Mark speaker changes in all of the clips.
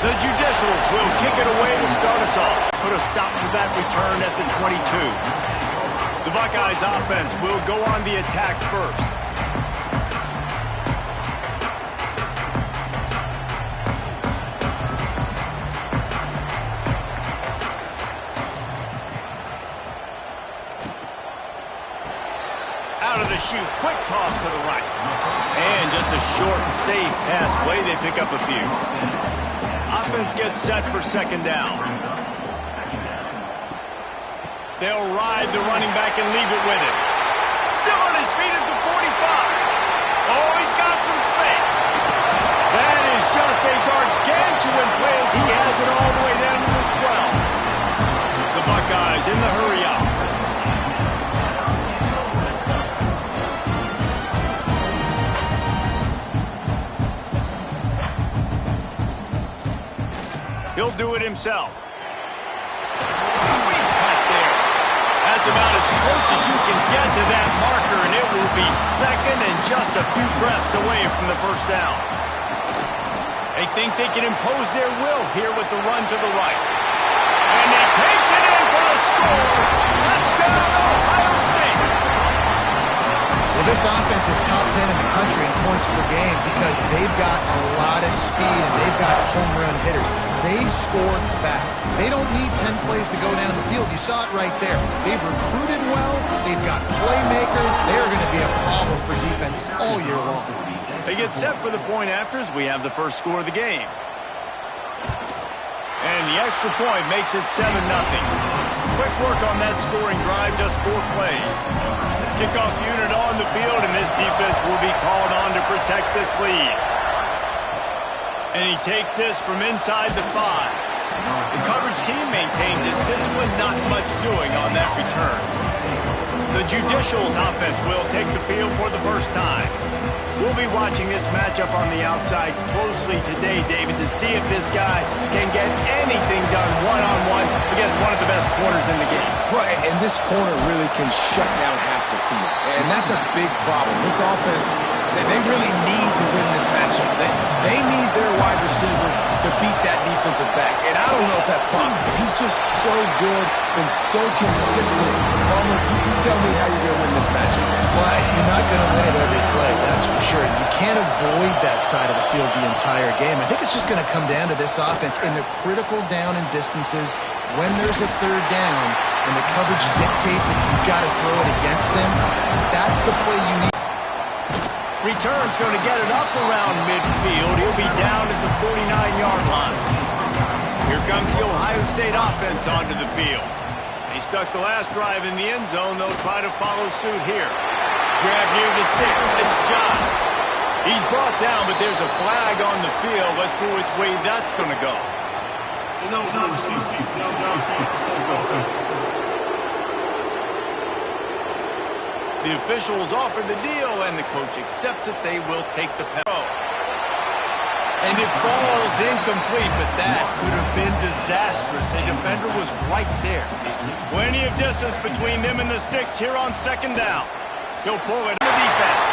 Speaker 1: The Judicials will kick it away to start us off. Put a stop to that return at the 22. The Buckeyes offense will go on the attack first. Out of the chute, quick toss to the right. And just a short, safe pass play, they pick up a few. Offense gets set for second down. They'll ride the running back and leave it with him. Still on his feet at the 45. Oh, he's got some space. That is just a gargantuan play as he has it all the way down to the 12. The Buckeyes in the hurry up. He'll do it himself. Sweet cut there. That's about as close as you can get to that marker, and it will be second and just a few breaths away from the first down. They think they can impose their will here with the run to the right. And he takes it in for a score. Touchdown, Ohio State.
Speaker 2: Well, this offense is top 10 in the country in points per game because they've got a lot of speed and they've got home run hitters. They score fast. They don't need 10 plays to go down the field. You saw it right there. They've recruited well. They've got playmakers. They're going to be a problem for defenses all year long.
Speaker 1: They get set for the point after as we have the first score of the game. And the extra point makes it 7-0. Quick work on that scoring drive, just 4 plays. Kickoff unit on the field, and this defense will be called on to protect this lead. And he takes this from inside the 5. The coverage team maintains his discipline, not much doing on that return. The Judicials offense will take the field for the first time. We'll be watching this matchup on the outside closely today, David, to see if this guy can get anything done one-on-one against one of the best corners in the game.
Speaker 3: Right, and this corner really can shut down half the field. And that's a big problem. This offense, they really need to win this matchup. They need their wide receiver to beat that defensive back. And I don't know if that's possible. He's just so good and so consistent. Palmer, you can tell me how you're going to win this matchup.
Speaker 2: Well, you're not going to win it every play, that's for sure. You can't avoid that side of the field the entire game. I think it's just going to come down to this offense in the critical down and distances when there's a third down and the coverage dictates that you've got to throw it against him. That's the play you need.
Speaker 1: Return's going to get it up around midfield. He'll be down at the 49-yard line. Here comes the Ohio State offense onto the field. They stuck the last drive in the end zone. They'll try to follow suit here. Grab near the sticks. It's John. He's brought down, but there's a flag on the field. Let's see which way that's going to go. The officials offer the deal, and the coach accepts it. They will take the penalty. And it falls incomplete, but that could have been disastrous. The defender was right there. Plenty of distance between them and the sticks here on second down. He'll pull it in the defense.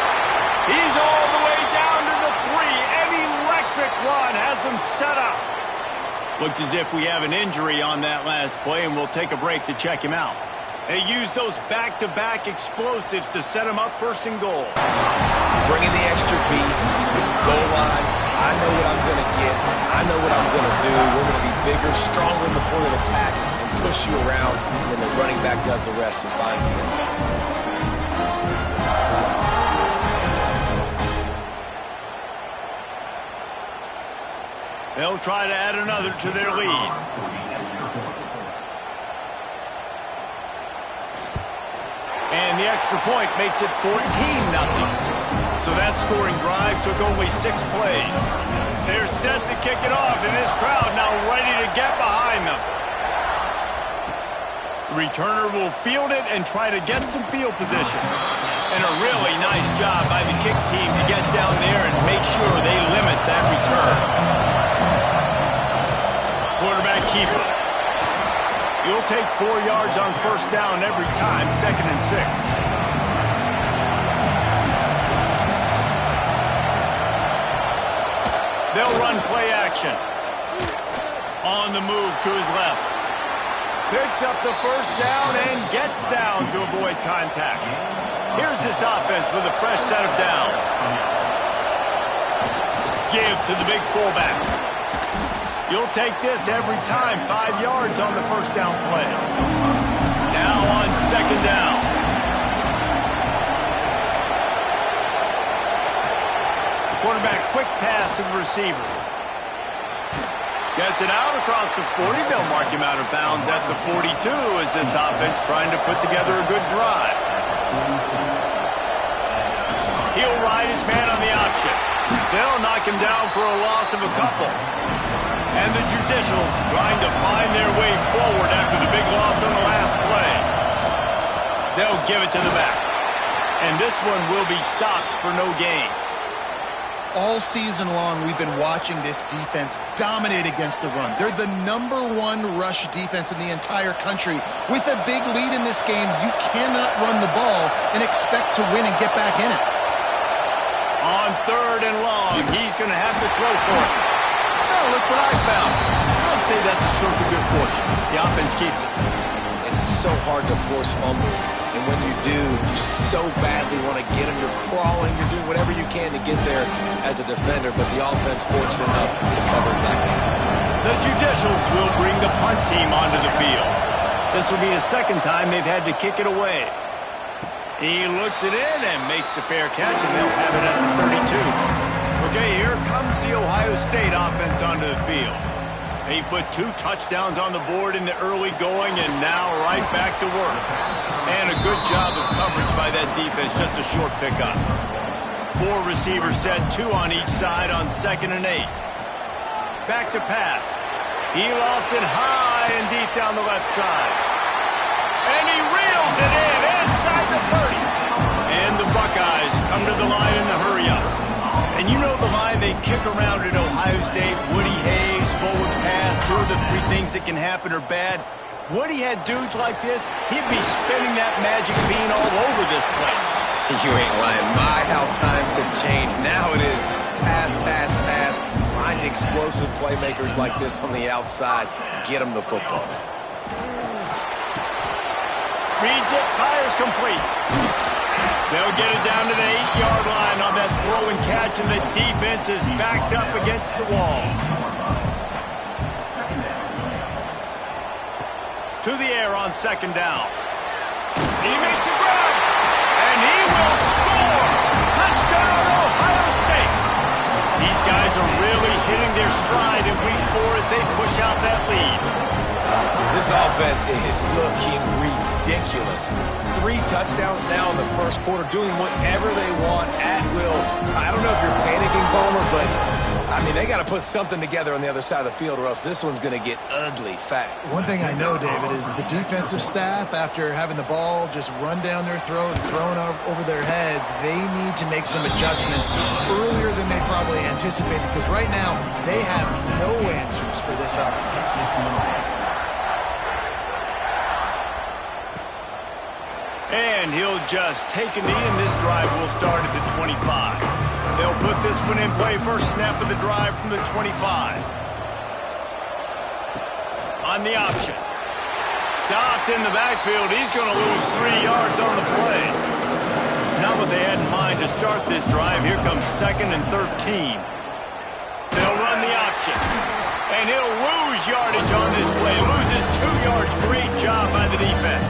Speaker 1: He's all the way down to the 3. An electric run has him set up. Looks as if we have an injury on that last play, and we'll take a break to check him out. They use those back-to-back explosives to set him up first and goal.
Speaker 3: Bringing the extra beef. It's goal line. I know what I'm going to get. I know what I'm going to do. We're going to be bigger, stronger in the point of attack and push you around, and then the running back does the rest and finds the end zone.
Speaker 1: They'll try to add another to their lead. And the extra point makes it 14-0. So that scoring drive took only 6 plays. They're set to kick it off, and this crowd now ready to get behind them. The returner will field it and try to get some field position. And a really nice job by the kick team to get down there and make sure they limit that return. Quarterback keeper. You'll take 4 yards on first down every time, 2nd and 6. They'll run play action. On the move to his left. Picks up the first down and gets down to avoid contact. Here's this offense with a fresh set of downs. Give to the big fullback. You'll take this every time. 5 yards on the first down play. Now on second down. Quarterback quick pass to the receiver. Gets it out across the 40. They'll mark him out of bounds at the 42 as this offense trying to put together a good drive. He'll ride his man on the option. They'll knock him down for a loss of a couple. And the Judicials trying to find their way forward after the big loss on the last play. They'll give it to the back. And this one will be stopped for no gain.
Speaker 2: All season long, we've been watching this defense dominate against the run. They're the #1 rush defense in the entire country. With a big lead in this game, you cannot run the ball and expect to win and get back in it.
Speaker 1: On 3rd and long, he's going to have to throw for it. Oh, look what I found. I'd say that's a stroke of good fortune. The offense keeps it.
Speaker 3: It's so hard to force fumbles, and when you do, you so badly want to get them. You're crawling, you're doing whatever you can to get there as a defender, but the offense fortunate enough to cover it back up.
Speaker 1: The Judicials will bring the punt team onto the field. This will be the second time they've had to kick it away. He looks it in and makes the fair catch, and they'll have it at the 32. Okay, here comes the Ohio State offense onto the field. He put 2 touchdowns on the board in the early going, and now right back to work. And a good job of coverage by that defense, just a short pickup. 4 receivers set, 2 on each side on 2nd and 8. Back to pass. He lofts it high and deep down the left side. And he reels it in inside the 30. And the Buckeyes come to the line in the hurry-up. And you know the line they kick around at Ohio State, Woody Hayes, forward pass, 2 of the 3 things that can happen are bad. Woody had dudes like this, he'd be spinning that magic bean all over this place.
Speaker 3: You ain't lying. My, how times have changed. Now it is pass, pass, pass. Finding explosive playmakers like this on the outside. Get them the football.
Speaker 1: Reads it, fires complete. They'll get it down to the 8-yard line on that throw and catch, and the defense is backed up against the wall. To the air on 2nd down. He makes a grab, and he will score! Touchdown, Ohio State! These guys are really hitting their stride in week 4 as they push out that lead.
Speaker 3: This offense is looking ridiculous. 3 touchdowns now in the first quarter, doing whatever they want at will. I don't know if you're panicking, Palmer, but, I mean, they got to put something together on the other side of the field or else this one's going to get ugly fast.
Speaker 2: One thing I know, David, is the defensive staff, after having the ball just run down their throat and thrown over their heads, they need to make some adjustments earlier than they probably anticipated, because right now they have no answers for this offense.
Speaker 1: And he'll just take a knee, and this drive will start at the 25. They'll put this one in play, first snap of the drive from the 25. On the option. Stopped in the backfield. He's going to lose 3 yards on the play. Not what they had in mind to start this drive. Here comes 2nd and 13. They'll run the option. And he'll lose yardage on this play. Loses 2 yards. Great job by the defense.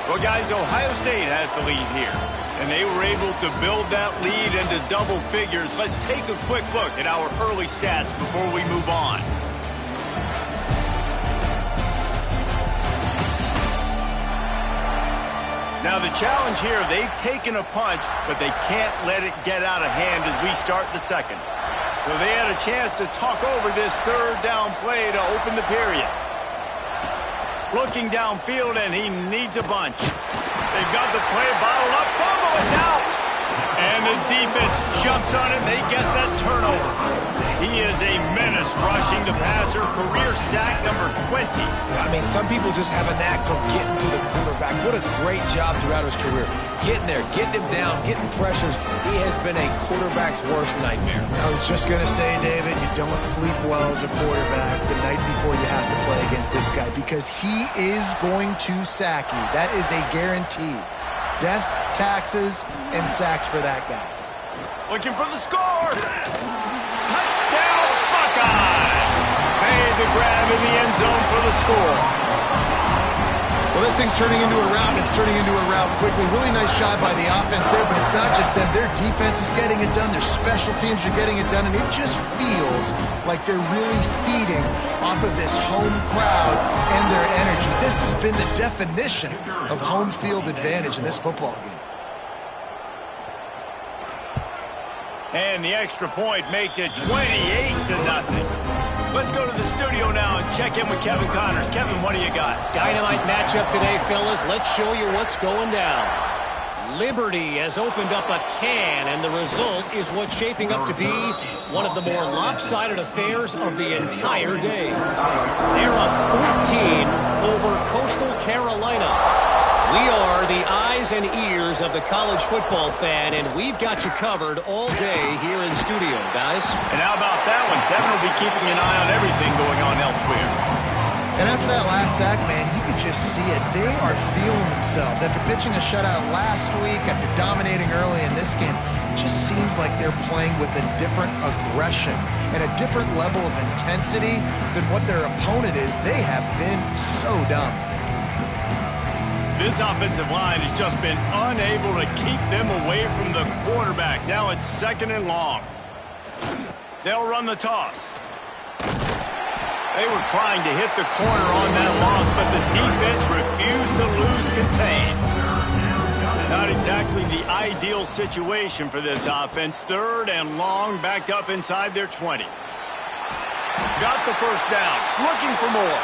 Speaker 1: Well, guys, Ohio State has the lead here, and they were able to build that lead into double figures. Let's take a quick look at our early stats before we move on. Now, the challenge here, they've taken a punch, but they can't let it get out of hand as we start the second. So they had a chance to talk over this 3rd down play to open the period. Looking downfield, and he needs a bunch. They've got the play bottled up. Fumble, it's out! And the defense jumps on it, and they get that turnover. He is a menace rushing the passer, career sack number 20.
Speaker 3: I mean, some people just have a knack for getting to the quarterback. What a great job throughout his career. Getting there, getting him down, getting pressures. He has been a quarterback's worst nightmare.
Speaker 2: I was just going to say, David, you don't sleep well as a quarterback the night before you have to play against this guy because he is going to sack you. That is a guarantee. Death, taxes, and sacks for that guy.
Speaker 1: Looking for the score. Touchdown, Buckeyes. Made the grab in the end zone for the score.
Speaker 2: Well, this thing's turning into a rout, and it's turning into a rout quickly. Really nice job by the offense there, but it's not just them. Their defense is getting it done. Their special teams are getting it done, and it just feels like they're really feeding off of this home crowd and their energy. This has been the definition of home field advantage in this football game.
Speaker 1: And the extra point makes it 28-0. Let's go to the studio now and check in with Kevin Connors. Kevin, what do you got?
Speaker 4: Dynamite matchup today, fellas. Let's show you what's going down. Liberty has opened up a can, and the result is what's shaping up to be one of the more lopsided affairs of the entire day. They're up 14 over Coastal Carolina. We are the eyes and ears of the college football fan, and we've got you covered all day here in studio, guys.
Speaker 1: And how about that one? Kevin will be keeping an eye on everything going on elsewhere.
Speaker 2: And after that last sack, man, you could just see it. They are feeling themselves. After pitching a shutout last week, after dominating early in this game, it just seems like they're playing with a different aggression and a different level of intensity than what their opponent is. They have been so dumb.
Speaker 1: This offensive line has just been unable to keep them away from the quarterback. Now it's 2nd and long. They'll run the toss. They were trying to hit the corner on that loss, but the defense refused to lose contain. Not exactly the ideal situation for this offense. 3rd and long, backed up inside their 20. Got the first down, looking for more.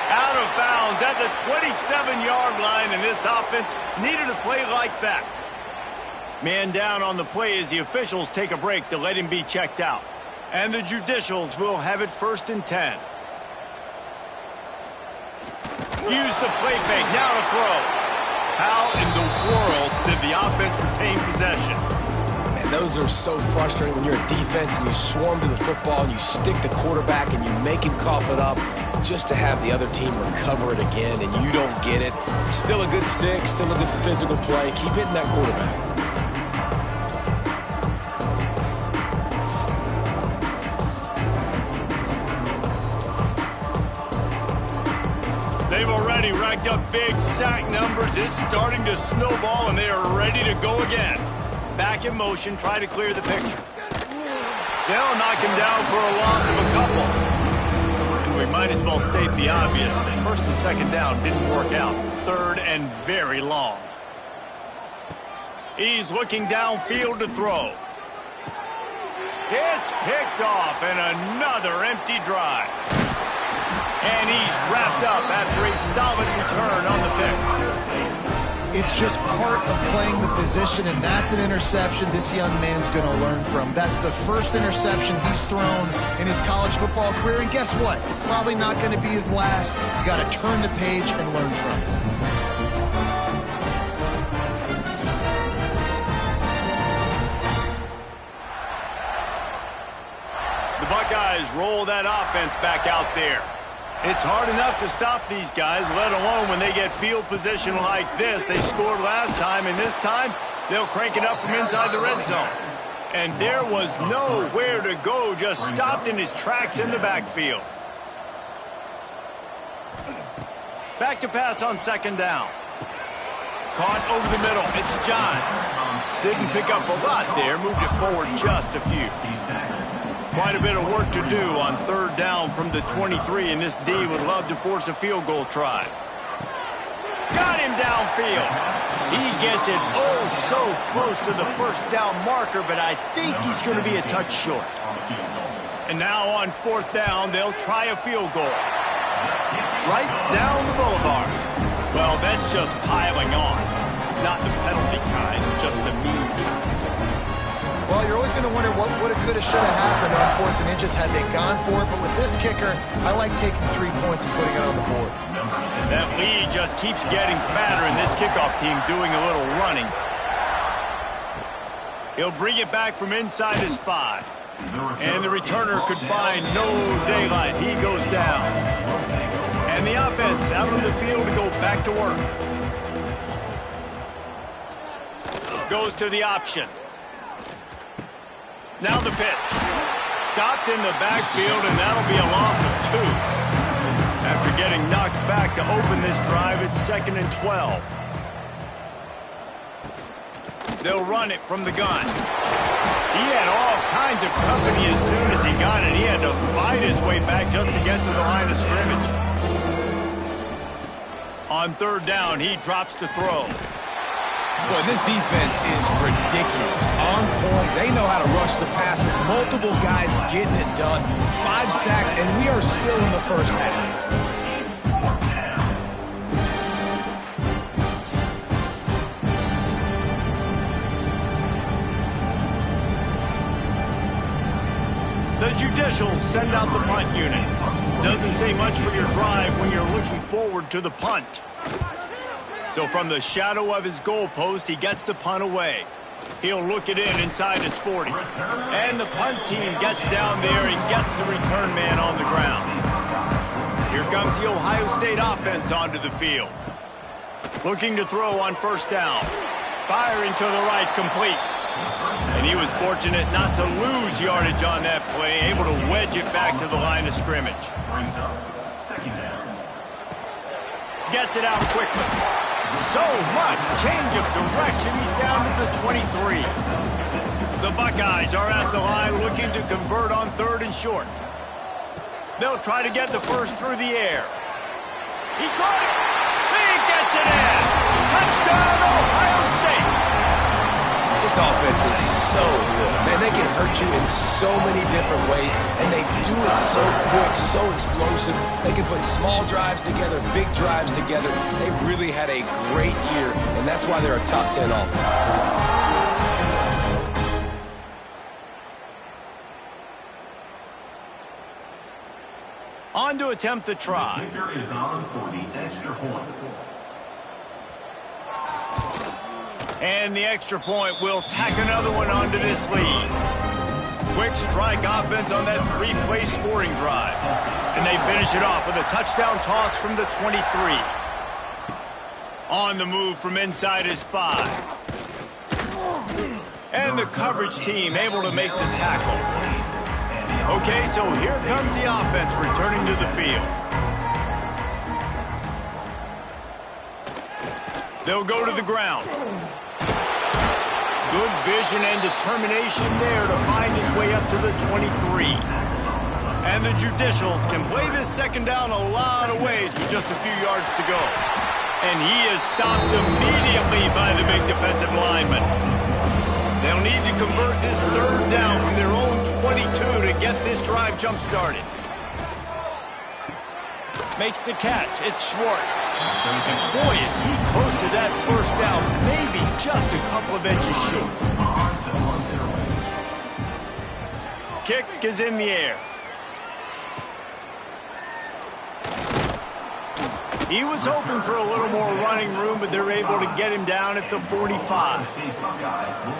Speaker 1: Out of bounds at the 27-yard line, and this offense needed a play like that. Man down on the play as the officials take a break to let him be checked out. And the judicials will have it 1st and 10. Use the play fake, now to throw. How in the world did the offense retain possession?
Speaker 3: And those are so frustrating when you're a defense and you swarm to the football and you stick the quarterback and you make him cough it up just to have the other team recover it again and you don't get it. Still a good stick, still a good physical play. Keep hitting that quarterback.
Speaker 1: They've already racked up big sack numbers. It's starting to snowball, and they are ready to go again. Back in motion, try to clear the picture. They'll knock him down for a loss of a couple. And we might as well state the obvious. The 1st and 2nd down didn't work out. 3rd and very long. He's looking downfield to throw. It's picked off, and another empty drive. And he's wrapped up after a solid return on the pick.
Speaker 2: It's just part of playing the position, and that's an interception this young man's going to learn from. That's the first interception he's thrown in his college football career, and guess what? Probably not going to be his last. You got to turn the page and learn from it.
Speaker 1: The Buckeyes roll that offense back out there. It's hard enough to stop these guys, let alone when they get field position like this. They scored last time, and this time they'll crank it up from inside the red zone. And there was nowhere to go, just stopped in his tracks in the backfield. Back to pass on 2nd down. Caught over the middle. It's Johns. Didn't pick up a lot there, moved it forward just a few. Quite a bit of work to do on 3rd down from the 23, and this D would love to force a field goal try. Got him downfield. He gets it so close to the 1st down marker, but I think he's going to be a touch short. And now on 4th down, they'll try a field goal. Right down the boulevard. Well, that's just piling on. Not the penalty kind, just the mean kind.
Speaker 2: Well, you're always going to wonder what would have, could have, should have happened on 4th and inches had they gone for it. But with this kicker, I like taking 3 points and putting it on the board.
Speaker 1: That lead just keeps getting fatter, and this kickoff team doing a little running. He'll bring it back from inside his 5. And the returner could find no daylight. He goes down. And the offense out on the field to go back to work. Goes to the option. Now the pitch. Stopped in the backfield, and that'll be a loss of 2. After getting knocked back to open this drive, it's 2nd and 12. They'll run it from the gun. He had all kinds of company as soon as he got it. He had to fight his way back just to get to the line of scrimmage. On 3rd down, he drops to throw.
Speaker 3: Boy, this defense is ridiculous. On point. They know how to rush the passers. Multiple guys getting it done. 5 sacks, and we are still in the first half.
Speaker 1: The Judicials send out the punt unit. Doesn't say much for your drive when you're looking forward to the punt. So from the shadow of his goalpost, he gets the punt away. He'll look it in inside his 40. And the punt team gets down there and gets the return man on the ground. Here comes the Ohio State offense onto the field. Looking to throw on 1st down. Firing to the right, complete. And he was fortunate not to lose yardage on that play, able to wedge it back to the line of scrimmage. Gets it out quickly. So much change of direction. He's down to the 23. The Buckeyes are at the line looking to convert on 3rd and short. They'll try to get the first through the air. He caught it. He gets it in. Touchdown, Ohio State.
Speaker 3: This offense is so good. Man, they can hurt you in so many different ways, and they do it so quick, so explosive. They can put small drives together, big drives together. They've really had a great year, and that's why they're a top 10 offense.
Speaker 1: On to attempt the try.
Speaker 5: The kicker is on for the extra point.
Speaker 1: And the extra point will tack another one onto this lead. Quick strike offense on that 3-play scoring drive. And they finish it off with a touchdown toss from the 23. On the move from inside his 5. And the coverage team able to make the tackle. Okay, so here comes the offense returning to the field. They'll go to the ground. Good vision and determination there to find his way up to the 23. And the Judicials can play this 2nd down a lot of ways with just a few yards to go. And he is stopped immediately by the big defensive lineman. They'll need to convert this 3rd down from their own 22 to get this drive jump-started. Makes the catch. It's Schwartz. And boy, is he close to that 1st down. Maybe just a couple of inches short. Kick is in the air. He was hoping for a little more running room, but they're able to get him down at the 45.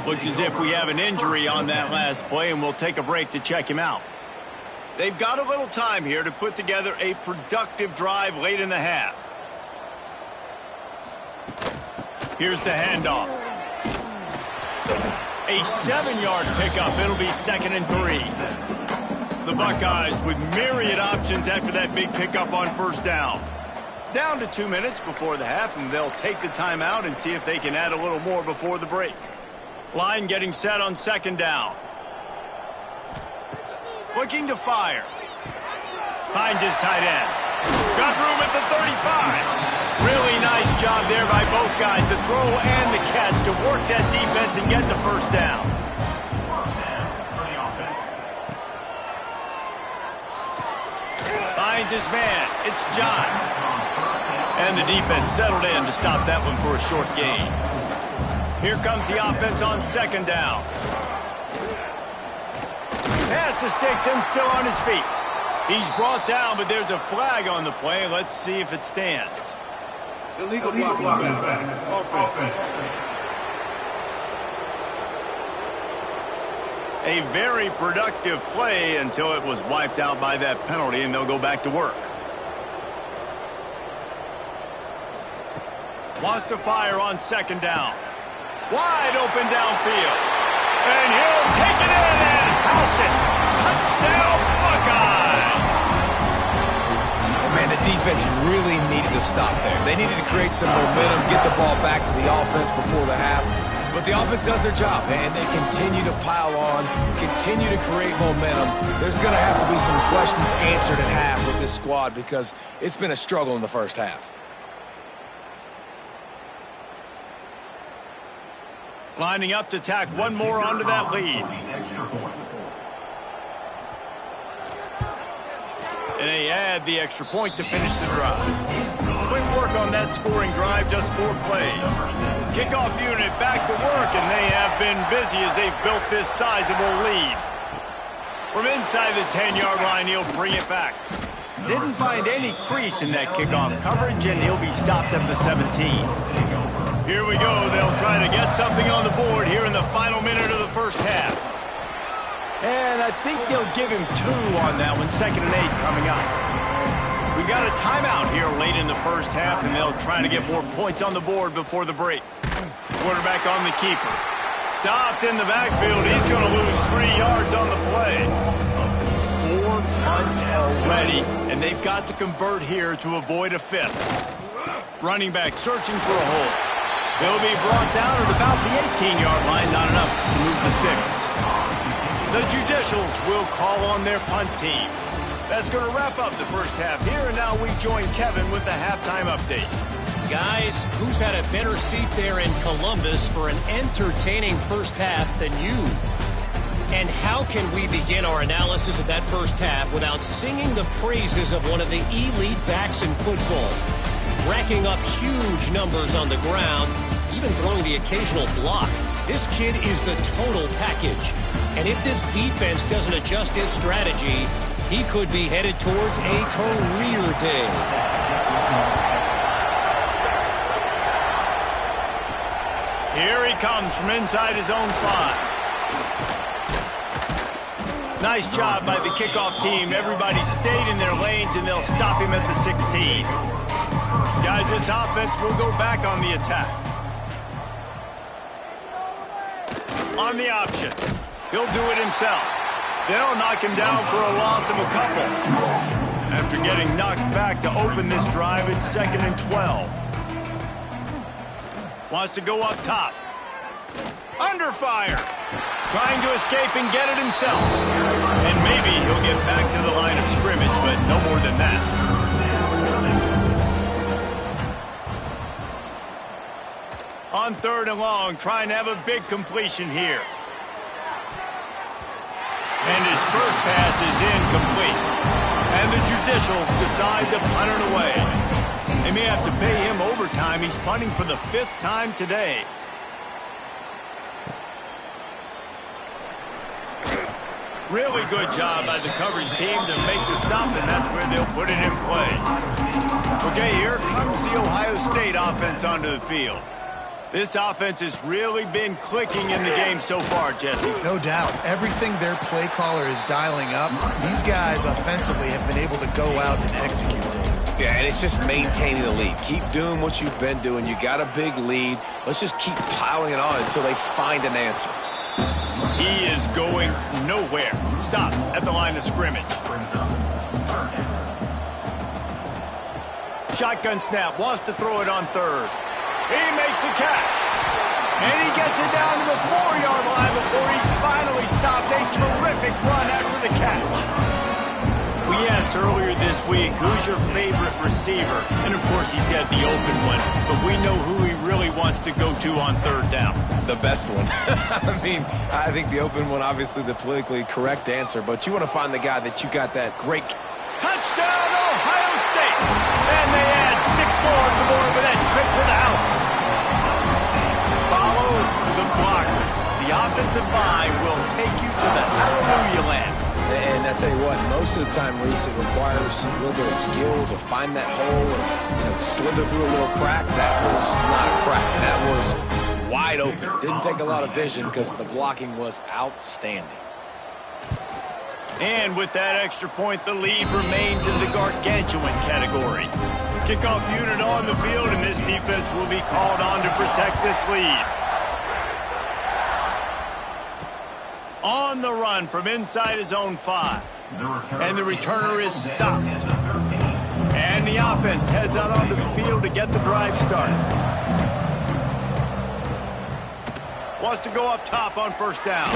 Speaker 1: Looks as if we have an injury on that last play, and we'll take a break to check him out. They've got a little time here to put together a productive drive late in the half. Here's the handoff. A 7-yard pickup. It'll be 2nd and 3. The Buckeyes with myriad options after that big pickup on 1st down. Down to 2 minutes before the half, and they'll take the timeout and see if they can add a little more before the break. Line getting set on 2nd down. Looking to fire. Finds his tight end. Got room at the 35. Really nice job there by both guys to throw and the catch to work that defense and get the 1st down. Finds his man. It's Johns. And the defense settled in to stop that one for a short gain. Here comes the offense on 2nd down. past the sticks and still on his feet. He's brought down, but there's a flag on the play. Let's see if it stands.
Speaker 6: Illegal blocking back. Offense.
Speaker 1: A very productive play until it was wiped out by that penalty, and they'll go back to work. Wants to fire on second down. Wide open downfield. And he'll take it in and house it. Touchdown, Buckeyes!
Speaker 3: And man, the defense really needed to stop there. They needed to create some momentum, get the ball back to the offense before the half. But the offense does their job, and they continue to pile on, continue to create momentum. There's going to have to be some questions answered at half with this squad because it's been a struggle in the first half.
Speaker 1: Lining up to tack one more onto that lead. And they add the extra point to finish the drive. Quick work on that scoring drive, just 4 plays. Kickoff unit back to work, and they have been busy as they've built this sizable lead. From inside the 10-yard line, he'll bring it back. Didn't find any crease in that kickoff coverage, and he'll be stopped at the 17. Here we go. They'll try to get something on the board here in the final minute of the first half. And I think they'll give him 2 on that one. 2nd and 8 coming up. We've got a timeout here late in the first half, and they'll try to get more points on the board before the break. Quarterback on the keeper. Stopped in the backfield. He's going to lose 3 yards on the play. 4 punts already, and they've got to convert here to avoid a 5th. Running back searching for a hole. They'll be brought down at about the 18-yard line. Not enough to move the sticks. The Judicials will call on their punt team. That's going to wrap up the first half here, and now we join Kevin with the halftime update.
Speaker 4: Guys, who's had a better seat there in Columbus for an entertaining first half than you? And how can we begin our analysis of that first half without singing the praises of one of the elite backs in football? Racking up huge numbers on the ground, even throwing the occasional block. This kid is the total package. And if this defense doesn't adjust his strategy, he could be headed towards a career day.
Speaker 1: Here he comes from inside his own 5. Nice job by the kickoff team. Everybody stayed in their lanes, and they'll stop him at the 16. Guys, this offense will go back on the attack. On the option. He'll do it himself. They'll knock him down for a loss of a couple. After getting knocked back to open this drive, it's 2nd and 12. Wants to go up top. Under fire. Trying to escape and get it himself. And maybe he'll get back to the line of scrimmage, but no more than that. On 3rd and long, trying to have a big completion here. And his first pass is incomplete. And the Judicials decide to punt it away. They may have to pay him overtime. He's punting for the 5th time today. Really good job by the coverage team to make the stop, and that's where they'll put it in play. Okay, here comes the Ohio State offense onto the field. This offense has really been clicking in the game so far, Jesse.
Speaker 2: No doubt. Everything their play caller is dialing up, these guys offensively have been able to go out and execute it.
Speaker 3: Yeah, and it's just maintaining the lead. Keep doing what you've been doing. You got a big lead. Let's just keep piling it on until they find an answer.
Speaker 1: He is going nowhere. Stop at the line of scrimmage. Shotgun snap. Wants to throw it on 3rd. He makes a catch. And he gets it down to the 4-yard line before he's finally stopped. A terrific run after the catch. We asked earlier this week, who's your favorite receiver? And, of course, he said the open one. But we know who he really wants to go to on 3rd down.
Speaker 3: The best one. I mean, I think the open one, obviously the politically correct answer. But you want to find the guy that you got that great...
Speaker 1: Touchdown, Ohio State! And they add 6 more on the board with that trip to the house. Follow the blockers. The offensive line will take you to the hallelujah land.
Speaker 3: And I tell you what, most of the time, Reese, it requires a little bit of skill to find that hole and slither through a little crack. That was not a crack. That was wide open. Didn't take a lot of vision because the blocking was outstanding.
Speaker 1: And with that extra point, the lead remains in the gargantuan category. Kickoff unit on the field, and this defense will be called on to protect this lead. On the run from inside his own 5. And the returner is stopped. And the offense heads out onto the field to get the drive started. Wants to go up top on first down.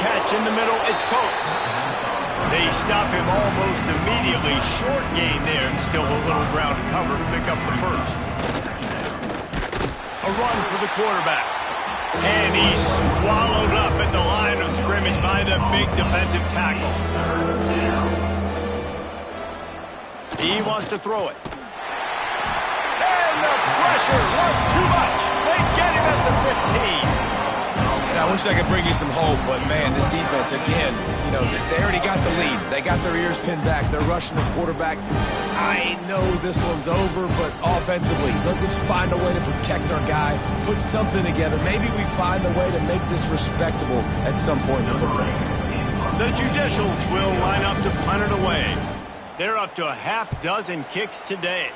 Speaker 1: Catch in the middle, it's Coates. They stop him almost immediately. Short gain there, and still a little ground to cover to pick up the first. A run for the quarterback. And he's swallowed up at the line of scrimmage by the big defensive tackle. He wants to throw it. And the pressure was too much. They get him at the 15.
Speaker 3: And I wish I could bring you some hope, but man, this defense, again, they already got the lead. They got their ears pinned back. They're rushing the quarterback. I know this one's over, but offensively, let's find a way to protect our guy, put something together. Maybe we find a way to make this respectable at some point in the football game.
Speaker 1: The Judicials will line up to punt it away. They're up to a half dozen kicks today.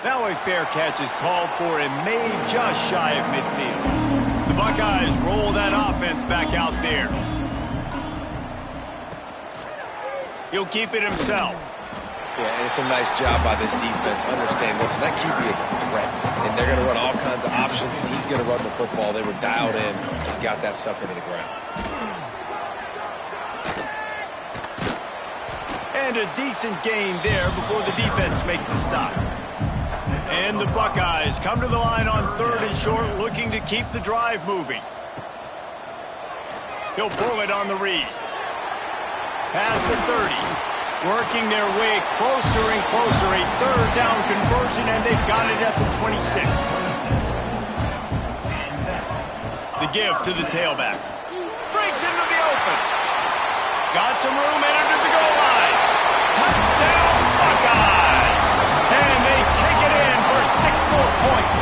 Speaker 1: Now a fair catch is called for and made just shy of midfield. The Buckeyes roll that offense back out there. He'll keep it himself.
Speaker 3: Yeah, and it's a nice job by this defense. Understand, listen, that QB is a threat, and they're going to run all kinds of options, and he's going to run the football. They were dialed in and got that sucker to the ground.
Speaker 1: And a decent gain there before the defense makes the stop. And the Buckeyes come to the line on 3rd and short, looking to keep the drive moving. He'll pull it on the read. Past the 30. Working their way closer and closer. A 3rd down conversion, and they've got it at the 26. The give to the tailback. Breaks into the open. Got some room, entered to the goal line. Touchdown, Buckeyes! And they take it in for 6 more points.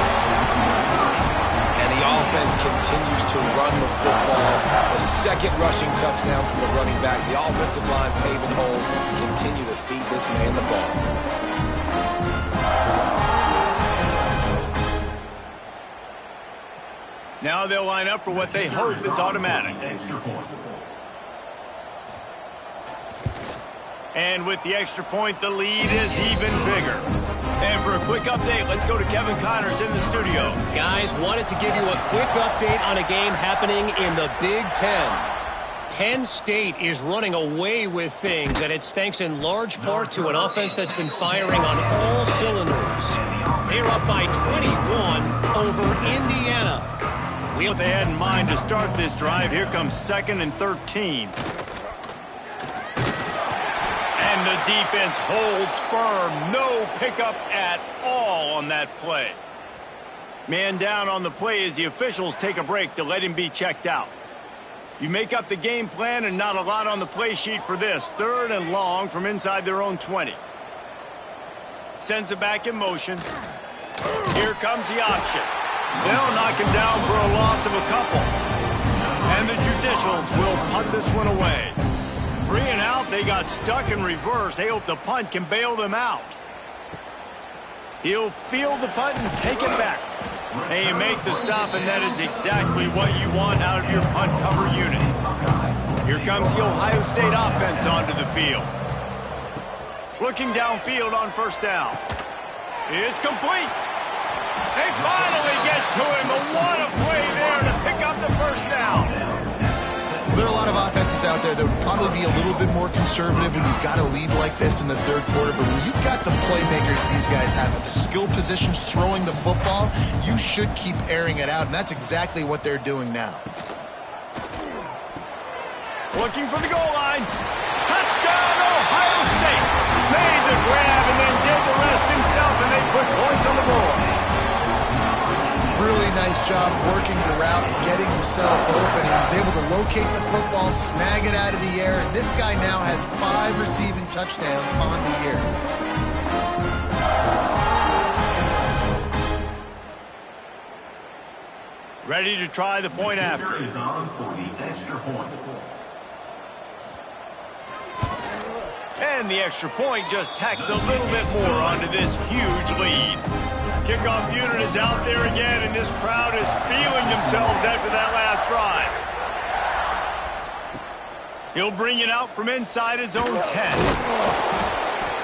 Speaker 3: And the offense continues to run the football. The second rushing touchdown from the running back. The offensive line paving holes. Continue to feed this man the ball.
Speaker 1: Now they'll line up for what they hope is automatic. And with the extra point, the lead is even bigger. And for a quick update, let's go to Kevin Connors in the studio.
Speaker 4: Guys, wanted to give you a quick update on a game happening in the Big Ten. Penn State is running away with things, and it's thanks in large part to an offense that's been firing on all cylinders. They're up by 21 over Indiana.
Speaker 1: What they had in mind to start this drive. Here comes 2nd and 13. And the defense holds firm. No pickup at all on that play. Man down on the play as the officials take a break to let him be checked out. You make up the game plan and not a lot on the play sheet for this. 3rd and long from inside their own 20. Sends it back in motion. Here comes the option. They'll knock him down for a loss of a couple. And the Judicials will punt this one away. 3 and out, they got stuck in reverse. They hope the punt can bail them out. He'll field the punt and take it back. They make the stop, and that is exactly what you want out of your punt cover unit. Here comes the Ohio State offense onto the field. Looking downfield on first down. It's complete. They finally get to him. What a play there to pick up the first down.
Speaker 2: There are a lot of offenses out there that would probably be a little bit more conservative when you've got a lead like this in the 3rd quarter. But when you've got the playmakers these guys have at the skill positions throwing the football, you should keep airing it out. And that's exactly what they're doing now.
Speaker 1: Looking for the goal line. Touchdown, Ohio State. Made the grab and then did the rest himself, and they put points on the board.
Speaker 2: really nice job working the route and getting himself open. He was able to locate the football, snag it out of the air, and this guy now has 5 receiving touchdowns on the year.
Speaker 1: Ready to try the point after.
Speaker 5: Is on for the extra point.
Speaker 1: And the extra point just tacks a little bit more onto this huge lead. Kickoff unit is out there again, and this crowd is feeling themselves after that last drive. He'll bring it out from inside his own 10.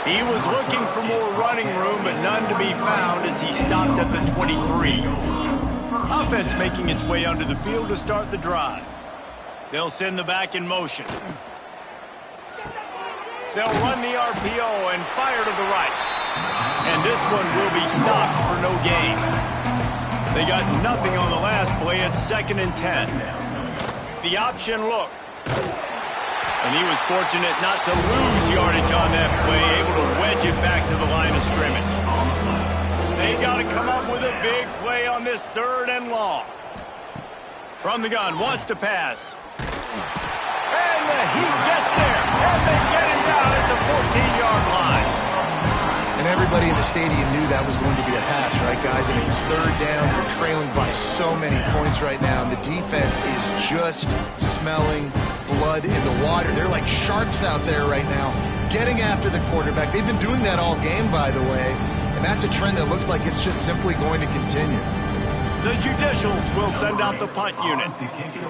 Speaker 1: He was looking for more running room, but none to be found as he stopped at the 23. Offense making its way onto the field to start the drive. They'll send the back in motion. They'll run the RPO and fire to the right. And this one will be stopped for no gain. They got nothing on the last play. It's 2nd and 10. The option look. And he was fortunate not to lose yardage on that play, able to wedge it back to the line of scrimmage. They got to come up with a big play on this 3rd and long. From the gun, wants to pass. And the heat gets there, and they get him down at the 14-yard line.
Speaker 2: And everybody in the stadium knew that was going to be a pass, right, guys? I mean, it's 3rd down. They're trailing by so many points right now, and the defense is just smelling blood in the water. They're like sharks out there right now, getting after the quarterback. They've been doing that all game, by the way, and that's a trend that looks like it's just simply going to continue.
Speaker 1: The Judicials will send out the punt unit.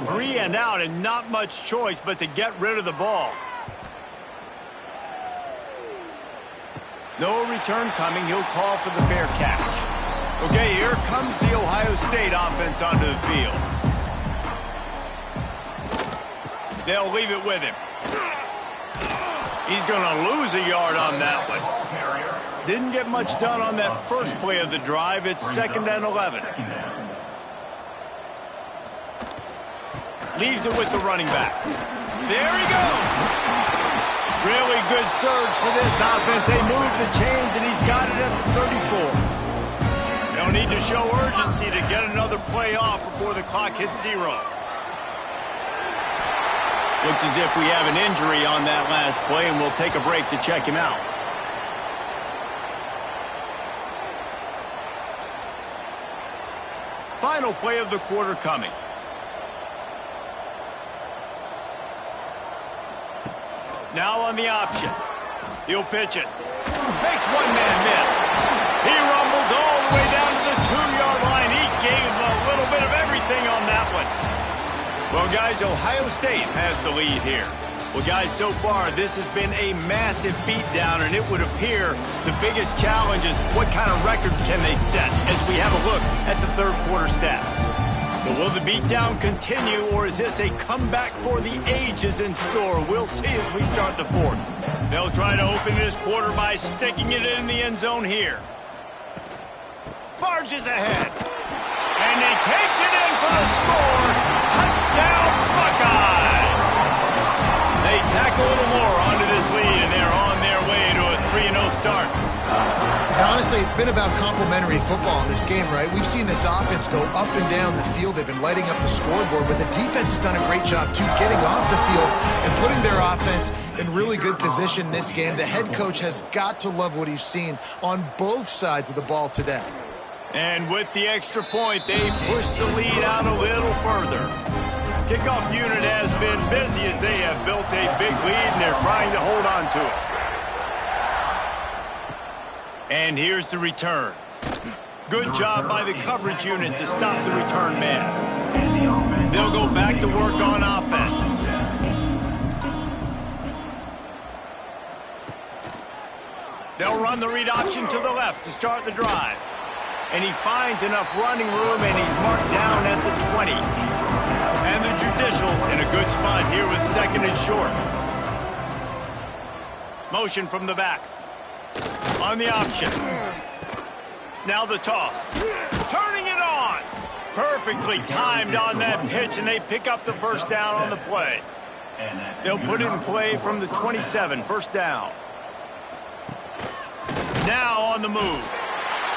Speaker 1: 3 and out, and not much choice but to get rid of the ball. No return coming. He'll call for the fair catch. Okay, here comes the Ohio State offense onto the field. They'll leave it with him. He's going to lose a yard on that one. Didn't get much done on that first play of the drive. It's 2nd and 11. Leaves it with the running back. There he goes. Really good surge for this offense. They move the chains, and he's got it at the 34. They'll need to show urgency to get another play off before the clock hits 0. Looks as if we have an injury on that last play, and we'll take a break to check him out. Final play of the quarter coming. Now on the option. He'll pitch it. Makes one man miss. He rumbles all the way down to the 2-yard line. He gave a little bit of everything on that one. Well, guys, Ohio State has the lead here. Well, guys, so far, this has been a massive beatdown, and it would appear the biggest challenge is what kind of records can they set as we have a look at the 3rd quarter stats. So will the beatdown continue, or is this a comeback for the ages in store? We'll see as we start the 4th. They'll try to open this quarter by sticking it in the end zone here. Barges ahead. And he takes it in for the score. Touchdown, Buckeyes! They tack a little more onto this lead, and they're on their way to a 3-0 start.
Speaker 2: And honestly, it's been about complementary football in this game, right? We've seen this offense go up and down the field. They've been lighting up the scoreboard, but the defense has done a great job, too, getting off the field and putting their offense in really good position in this game. The head coach has got to love what he's seen on both sides of the ball today.
Speaker 1: And with the extra point, they push the lead out a little further. Kickoff unit has been busy as they have built a big lead, and they're trying to hold on to it. And here's the return. Good job by the coverage unit to stop the return man. They'll go back to work on offense. They'll run the read option to the left to start the drive. And he finds enough running room, and he's marked down at the 20. And the Judicials in a good spot here with 2nd and short. Motion from the back. On the option. Now the toss. Turning it on. Perfectly timed on that pitch, and they pick up the 1st down on the play. They'll put it in play from the 27, 1st down. Now on the move.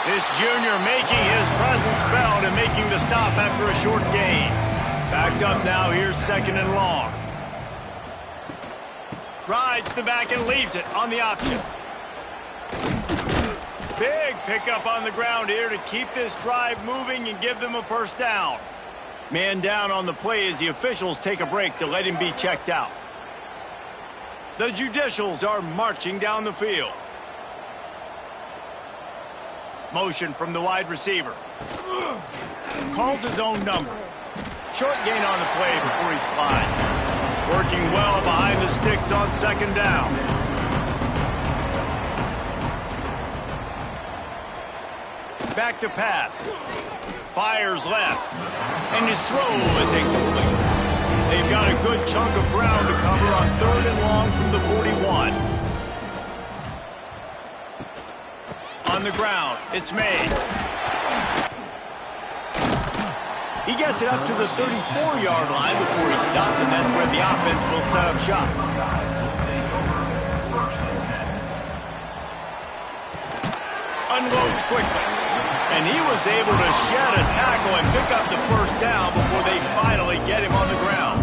Speaker 1: This junior making his presence felt and making the stop after a short gain. Backed up now, here's 2nd and long. Rides the back and leaves it on the option. Big pickup on the ground here to keep this drive moving and give them a first down. Man down on the play as the officials take a break to let him be checked out. The Judicials are marching down the field. Motion from the wide receiver. Calls his own number. Short gain on the play before he slides. Working well behind the sticks on 2nd down. Back to pass. Fires left. And his throw is incomplete. They've got a good chunk of ground to cover on 3rd and long from the 41. On the ground, it's made. He gets it up to the 34-yard line before he stopped, and that's where the offense will set up shop. Unloads quickly. And he was able to shed a tackle and pick up the first down before they finally get him on the ground.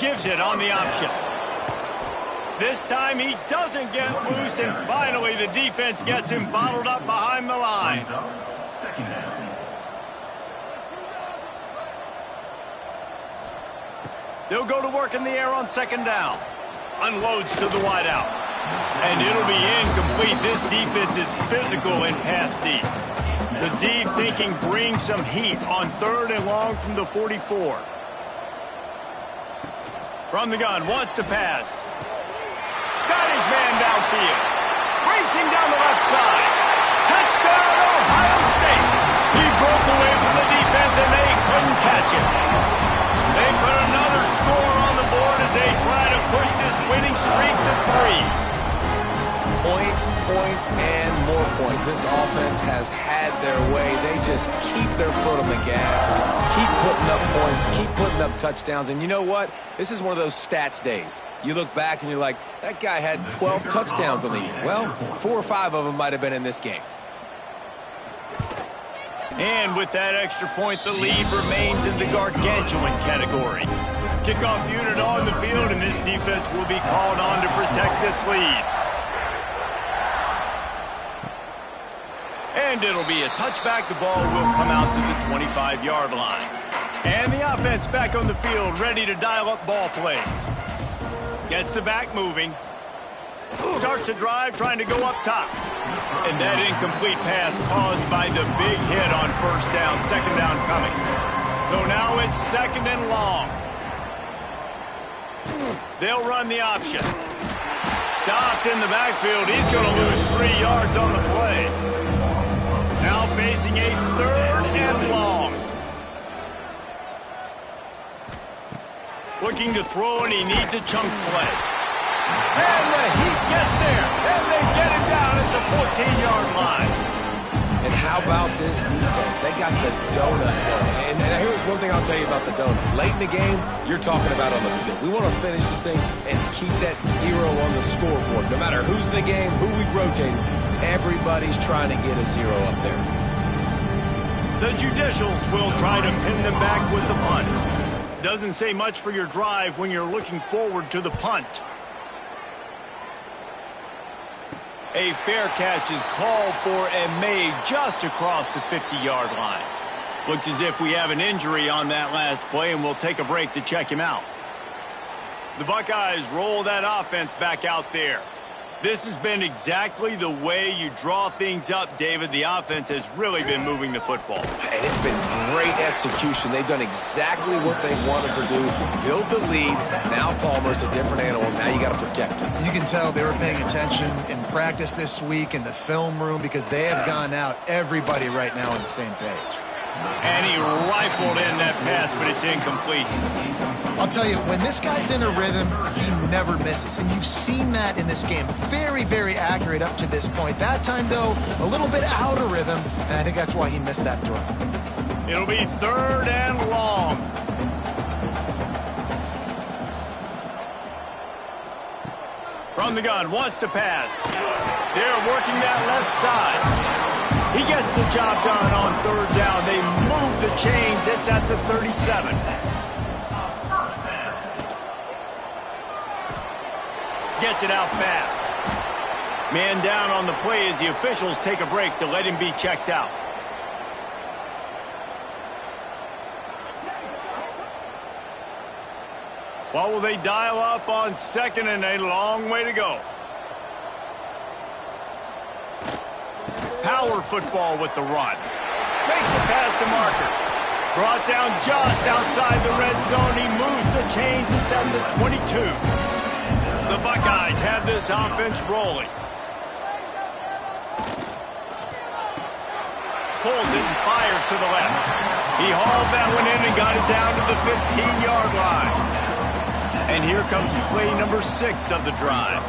Speaker 1: Gives it on the option. This time he doesn't get loose, and finally the defense gets him bottled up behind the line. They'll go to work in the air on 2nd down. Unloads to the wideout. And it'll be incomplete. This defense is physical and pass deep. The deep thinking brings some heat on 3rd and long from the 44. From the gun, wants to pass. Got his man downfield. Racing down the left side. Touchdown, Ohio State. He broke away from the defense and they couldn't catch him. They put another score on the board as they try to push this winning streak to 3.
Speaker 3: Points, points, and more points. This offense has had their way. They just keep their foot on the gas, keep putting up points, keep putting up touchdowns. And you know what? This is one of those stats days. You look back and you're like, that guy had 12 touchdowns on the year. Well, 4 or 5 of them might have been in this game.
Speaker 1: And with that extra point, the lead remains in the gargantuan category. Kickoff unit on the field, and this defense will be called on to protect this lead. And it'll be a touchback. The ball will come out to the 25-yard line. And the offense back on the field, ready to dial up ball plays. Gets the back moving. Starts a drive trying to go up top. And that incomplete pass caused by the big hit on 1st down, 2nd down coming. So now it's 2nd and long. They'll run the option. Stopped in the backfield. He's going to lose 3 yards on the play. Now facing a 3rd and long. Looking to throw, and he needs a chunk play. And the Heat gets there, and they get him down at the 14-yard line.
Speaker 3: And how about this defense? They got the donut going. And here's one thing I'll tell you about the donut. Late in the game, you're talking about on the field. We want to finish this thing and keep that 0 on the scoreboard. No matter who's in the game, who we've rotated, everybody's trying to get a 0 up there.
Speaker 1: The Judicials will try to pin them back with the punt. Doesn't say much for your drive when you're looking forward to the punt. A fair catch is called for and made just across the 50-yard line. Looks as if we have an injury on that last play, and we'll take a break to check him out. The Buckeyes roll that offense back out there. This has been exactly the way you draw things up, David. The offense has really been moving the football.
Speaker 3: And it's been great execution. They've done exactly what they wanted to do. Build the lead. Now Palmer's a different animal. Now you got to protect him.
Speaker 2: You can tell they were paying attention in practice this week in the film room because they have gone out, everybody right now on the same page.
Speaker 1: And he rifled in that pass, but it's incomplete.
Speaker 2: I'll tell you, when this guy's in a rhythm, he never misses. And you've seen that in this game. Very, very accurate up to this point. That time, though, a little bit out of rhythm, and I think that's why he missed that throw.
Speaker 1: It'll be 3rd and long. From the gun, wants to pass. They're working that left side. He gets the job done on third down. They move the chains. It's at the 37. Gets it out fast. Man down on the play as the officials take a break to let him be checked out. What will they dial up on second and a long way to go? Power football with the run. Makes it past the marker. Brought down just outside the red zone. He moves the chains. It's down to 22. The Buckeyes have this offense rolling. Pulls it and fires to the left. He hauled that one in and got it down to the 15-yard line. And here comes play number 6 of the drive.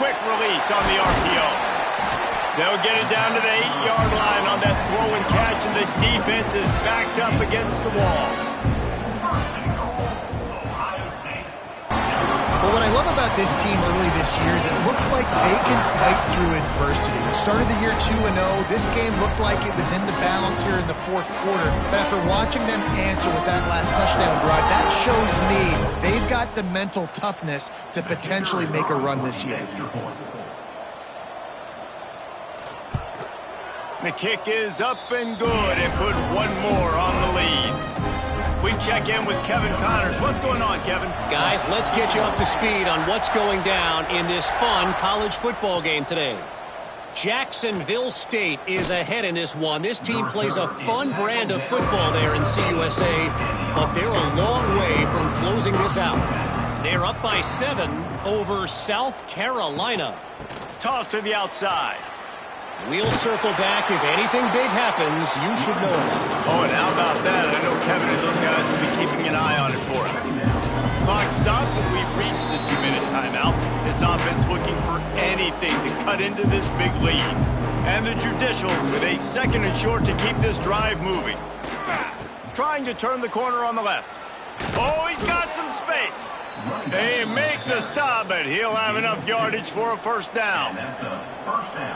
Speaker 1: Quick release on the RPO. They'll get it down to the 8-yard line on that throw and catch, and the defense is backed up against the wall.
Speaker 2: Well, what I love about this team early this year is it looks like they can fight through adversity. They started the year 2-0. This game looked like it was in the balance here in the fourth quarter. But after watching them answer with that last touchdown drive, that shows me they've got the mental toughness to potentially make a run this year.
Speaker 1: The kick is up and good and put one more on the lead. We check in with Kevin Connors. What's going on, Kevin?
Speaker 4: Guys, let's get you up to speed on what's going down in this fun college football game today. Jacksonville State is ahead in this one. This team plays a fun brand of football there in CUSA, but they're a long way from closing this out. They're up by 7 over South Carolina.
Speaker 1: Toss to the outside.
Speaker 4: We'll circle back. If anything big happens, you should know it.
Speaker 1: Oh, and how about that? I know Kevin and those guys will be keeping an eye on it for us. Clock stops, and we've reached the 2-minute timeout. This offense looking for anything to cut into this big lead. And the Judicials with a second and short to keep this drive moving. Trying to turn the corner on the left. Oh, he's got some space. They make the stop, but he'll have enough yardage for a first down.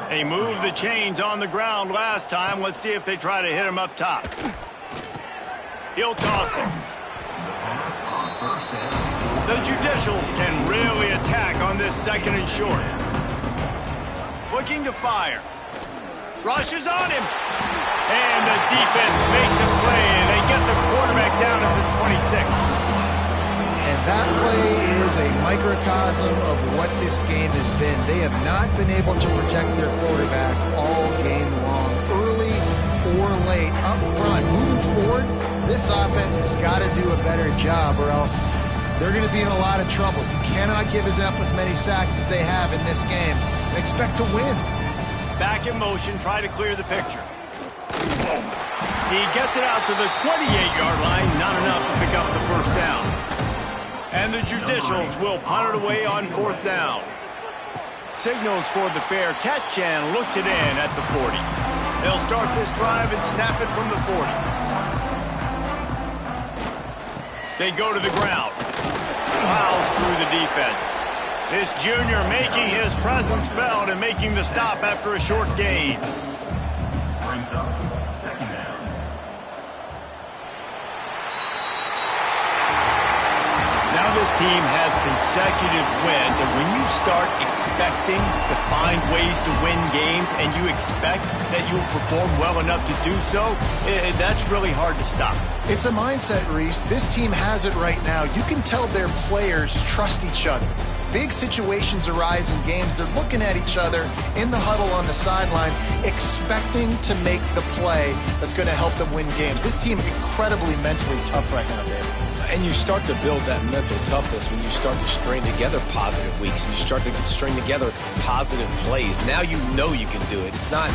Speaker 1: They moved the chains on the ground last time. Let's see if they try to hit him up top. He'll toss it. The Judicials can really attack on this second and short. Looking to fire. Rushes on him. And the defense makes a play, and they get the quarterback down at the 26.
Speaker 2: And that play is a microcosm of what this game has been. They have not been able to protect their quarterback all game long, early or late, up front. Moving forward, this offense has got to do a better job, or else they're going to be in a lot of trouble. You cannot give up as many sacks as they have in this game and expect to win.
Speaker 1: Back in motion, try to clear the picture. He gets it out to the 28-yard line, not enough to pick up the first down. And the Judicials will punt it away on fourth down. Signals for the fair catch and looks it in at the 40. They'll start this drive and snap it from the 40. They go to the ground. Plows through the defense. This junior making his presence felt and making the stop after a short gain.
Speaker 5: Brings up second down.
Speaker 1: Now this team has consecutive wins, and when you start expecting to find ways to win games and you expect that you will perform well enough to do so, that's really hard to stop.
Speaker 2: It's a mindset, Reese. This team has it right now. You can tell their players trust each other. Big situations arise in games. They're looking at each other in the huddle on the sideline, expecting to make the play that's going to help them win games. This team incredibly mentally tough right now, Dave.
Speaker 3: And you start to build that mental toughness when you start to string together positive weeks and you start to string together positive plays. Now you know you can do it. It's not,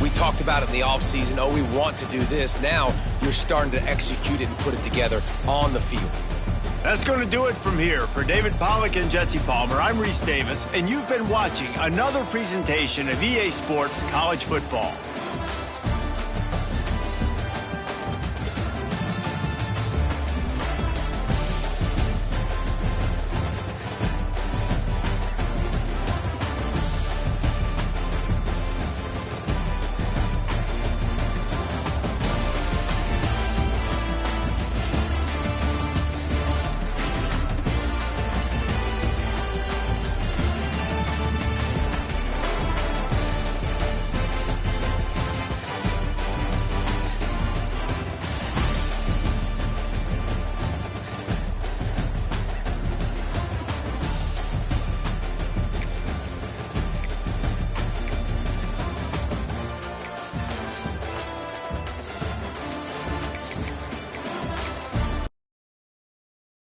Speaker 3: we talked about it in the offseason, oh, we want to do this. Now you're starting to execute it and put it together on the field.
Speaker 1: That's going to do it from here. For David Pollack and Jesse Palmer, I'm Reese Davis, and you've been watching another presentation of EA Sports College Football.